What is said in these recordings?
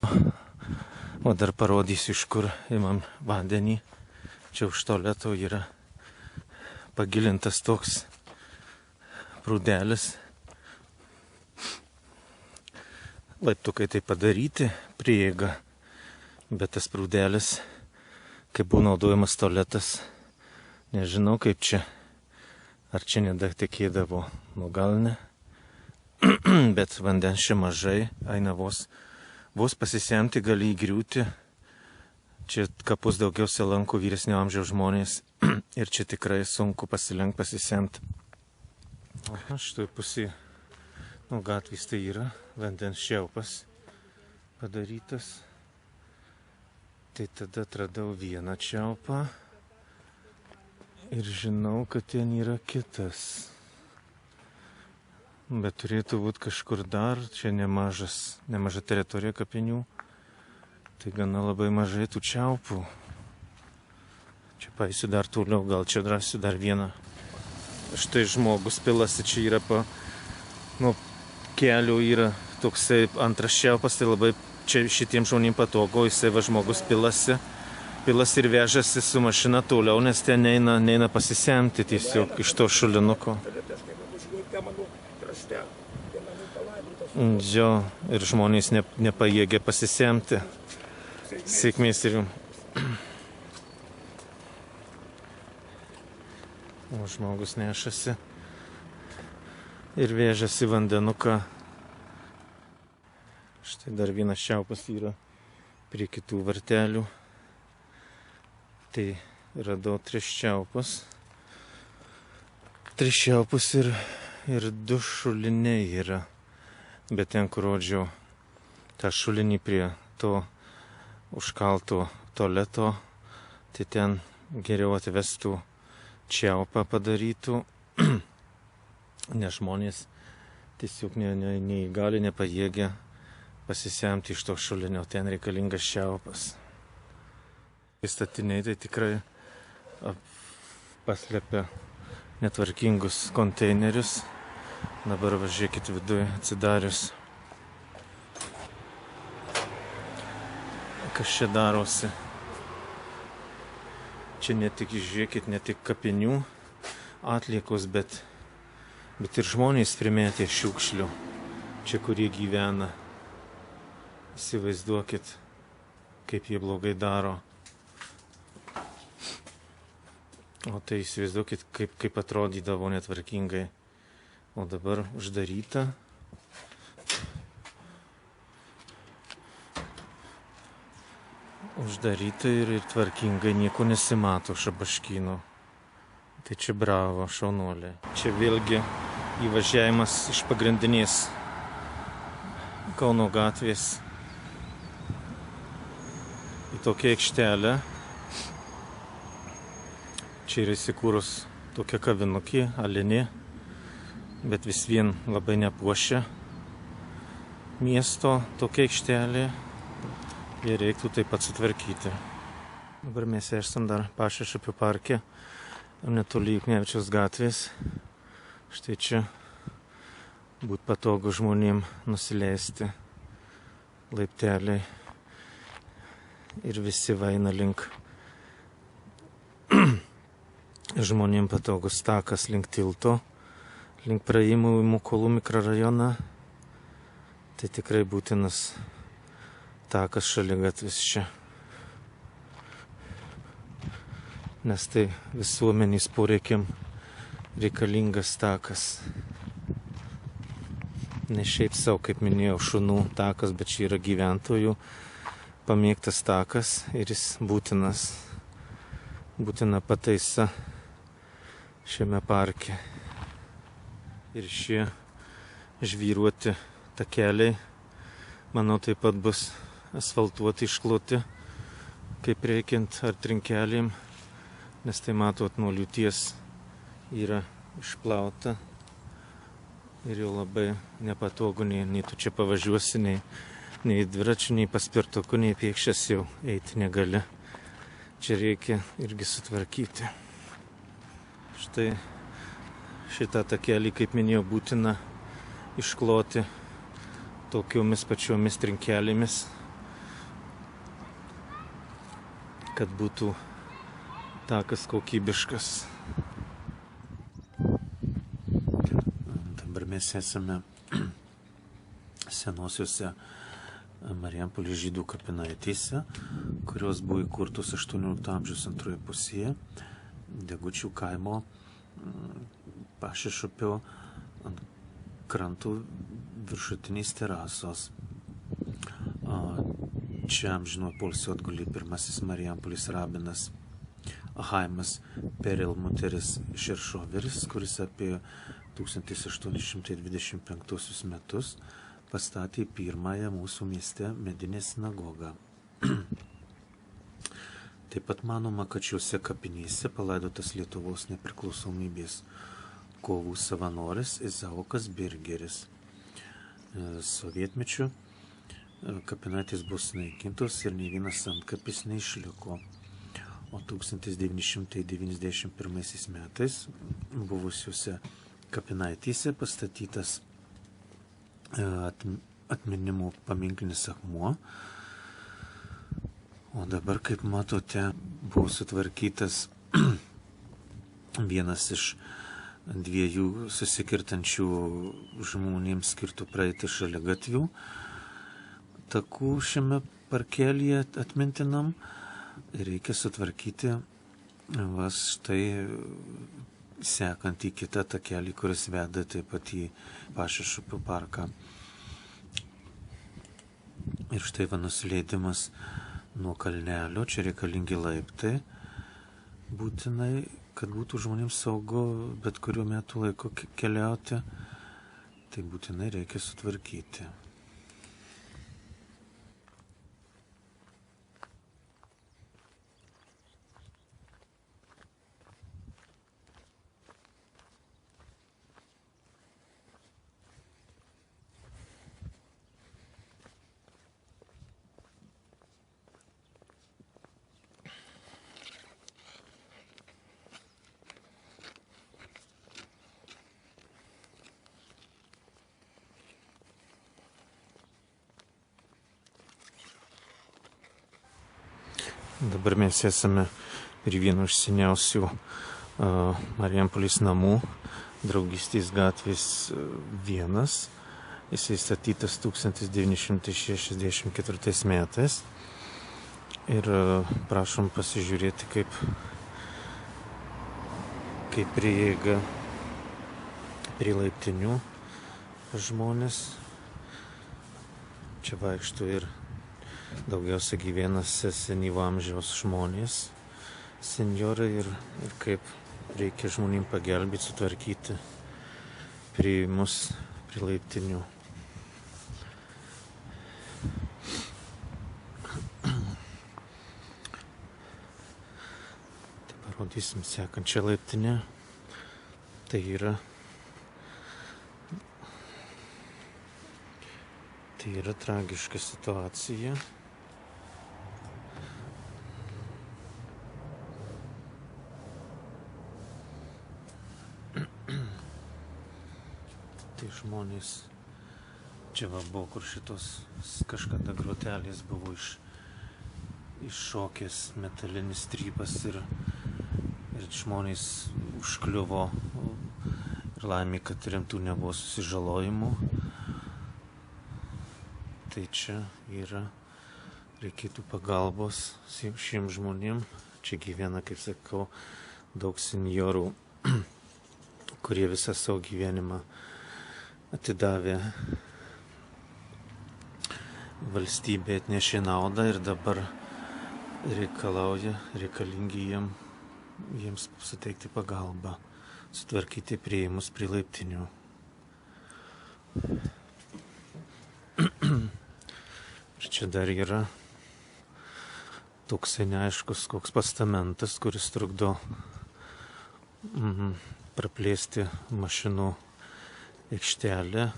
O dar parodysiu, iš kur imam vandenį. Čia už tualeto yra pagilintas toks prūdelis. Laiptukai tai padaryti, prieiga. Bet tas prūdelis, kaip buvo naudojamas tualetas, nežinau kaip čia. Ar čia nedatekėdavo, nu gal ne. Bet vandens čia mažai, eina vos pasisemti, gali įgriūti. Čia kapus daugiausia lanko vyresnio amžiaus žmonės ir čia tikrai sunku pasisemti. O šitoj pusėje, nu gatvės tai yra vandens čiaupas padarytas. Tai tada atradau vieną čiaupą ir žinau, kad ten yra kitas. Bet turėtų būti kažkur dar, čia nemaža teritorija kapinių. Tai gana labai mažai tų čiaupų. Čia paisiu dar toliau, gal čia rasiu dar vieną. Štai žmogus pilasi, čia yra kelių yra toksai antras čiaupas, tai labai čia šitiems žmonėms patogu, jisai žmogus pilasi ir vežasi su mašina toliau, nes ten neina pasisemti tiesiog iš to šulinuko. Jo, ir žmonės nepajėgia pasisemti. Sėkmės ir jums. O žmogus nešasi ir vežasi vandenuką. Štai dar vienas čiaupas yra prie kitų vartelių. Tai radau 3 čiaupus. 3 čiaupus ir 2 šuliniai yra. Bet ten, kur rodžiau tą šulinį prie to užkalto tualeto, tai ten geriau atvestų čiaupą padarytų, nes žmonės tiesiog neįgali, nepajėgia pasisemti iš to šulinio, ten reikalingas čiaupas. Statiniai tai tikrai paslepia netvarkingus konteinerius. Dabar važiuokit viduje atsidarius. Kas čia darosi? Čia ne tik, žiūrėkit, ne tik kapinių atliekos, bet ir žmonės primetė šiukšlių. Čia, kurie gyvena. Įsivaizduokit, kaip jie blogai daro. O tai įsivaizduokit, kaip atrodydavo netvarkingai. O dabar uždaryta. Uždaryta ir tvarkingai, nieko nesimato šabaškynų. Tai čia bravo, šaunuoliai. Čia vėlgi įvažiavimas iš pagrindinės Kauno gatvės į tokią aikštelę. Čia yra įsikūrus tokia kavinukė, alinė, bet vis vien labai nepuošia miesto tokia aikštelė ir reiktų taip pat sutvarkyti. Dabar mes esam dar Pašešapių parke, netoli Juknevičiaus gatvės. Štai čia būt patogu žmonėm nusileisti laipteliai ir visi vaina link žmonėm patogus takas link tilto, link praėjimų į Mukolų mikrorajoną. Tai tikrai būtinas takas šaligatvis čia. Nes tai visuomenės poreikiam reikalingas takas. Ne šiaip savo, kaip minėjau, šunų takas, bet čia yra gyventojų pamėgtas takas ir jis būtinas. Būtina pataisa šiame parke. Ir šie žvyruoti takeliai, manau, taip pat bus asfaltuoti, iškloti, kaip reikiant ar trinkelėm, nes tai matot nuo liūties yra išplauta ir jau labai nepatogu, nei tu čia pavažiuosi, nei dviračių, nei paspirtuku, nei pėkščias jau eiti negali. Čia reikia irgi sutvarkyti. Štai šitą takelį, kaip minėjau, būtina iškloti tokiomis pačiomis trinkelėmis, kad būtų takas kokybiškas. Dabar mes esame senosiuose Marijampolės žydų kapinaitėse, kurios buvo įkurtos 18 amžiaus antroje pusėje Degučių kaimo Pašišupio ant krantų viršutiniais terasos. Čia amžino poilsio atgulė pirmasis Marijampolės rabinas Haimas Perelmuteris Šeršoveris, kuris apie 1825 metus pastatė pirmąją mūsų mieste medinę sinagogą. Taip pat manoma, kad šiuose kapinėse palaidotas Lietuvos nepriklausomybės kovų savanoris Izaokas Birgeris. Sovietmečiu kapinaitės bus sunaikintos ir nei vienas antkapis neišliko. O 1991 metais buvusiuose kapinaitėse pastatytas atminimų paminklinis akmuo. O dabar, kaip matote, buvo sutvarkytas vienas iš dviejų susikirtančių žmonėms skirtų praeiti šaligatvių takų šiame parkelyje atmintinam. Reikia sutvarkyti štai sekant į kitą takelį, kuris veda taip pat į Pašišupio parką. Ir štai nusileidimas nuo kalnelio, čia reikalingi laiptai, būtinai, kad būtų žmonėms saugu bet kuriuo metu laiku keliauti, tai būtinai reikia sutvarkyti. Dabar mes esame prie vieno iš seniausių Marijampolės namų, Draugystės gatvės 1. Jisai statytas 1964 metais. Ir prašom pasižiūrėti, kaip prieiga prie laiptinių žmonės. Čia vaikšto ir daugiausia gyvena senyvo amžiaus žmonės, senjorai ir kaip reikia žmonėm pagelbėti, sutvarkyti prieimus prie laiptinių. Tai parodysim sekančią laiptinę. Tai yra tragiška situacija. Tai žmonės, čia buvo, kur šitos kažkada grotelės buvo iššokęs metalinis strypas ir žmonės užkliuvo ir laimė, kad rimtų nebuvo susižalojimų. Tai čia reikėtų pagalbos šiems žmonėm. Čia gyvena, kaip sakau, daug senjorų, kurie visą savo gyvenimą atidavė valstybė, atnešė naudą ir dabar reikalingi jiems suteikti pagalbą, sutvarkyti prieimus prie laiptinių. Ir čia dar yra toksai neaiškus koks postamentas, kuris trukdo praplėsti mašinų aikštelę.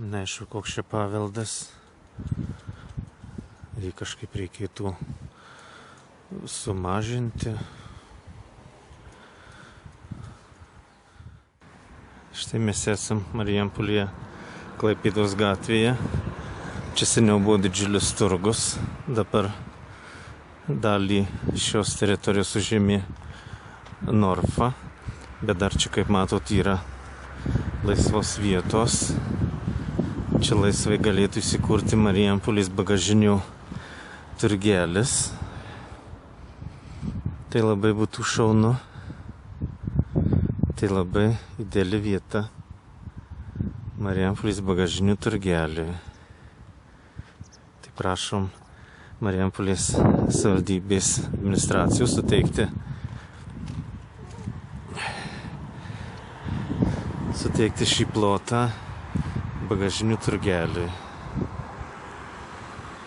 Neaišku, koks čia paveldas. Jį kažkaip reikėtų sumažinti. Štai mes esam Marijampolėje, Klaipėdos gatvėje. Čia seniau buvo didžiulis turgus, dabar dalį šios teritorijos užėmė Norfa, bet dar čia, kaip matot, yra laisvos vietos. Čia laisvai galėtų įsikurti Marijampolės bagažinių turgelis. Tai labai būtų šaunu. Tai labai ideali vieta Marijampolės bagažinių turgeliui. Tai prašom Marijampolės savivaldybės administracijos suteikti šį plotą bagažinių turgeliui.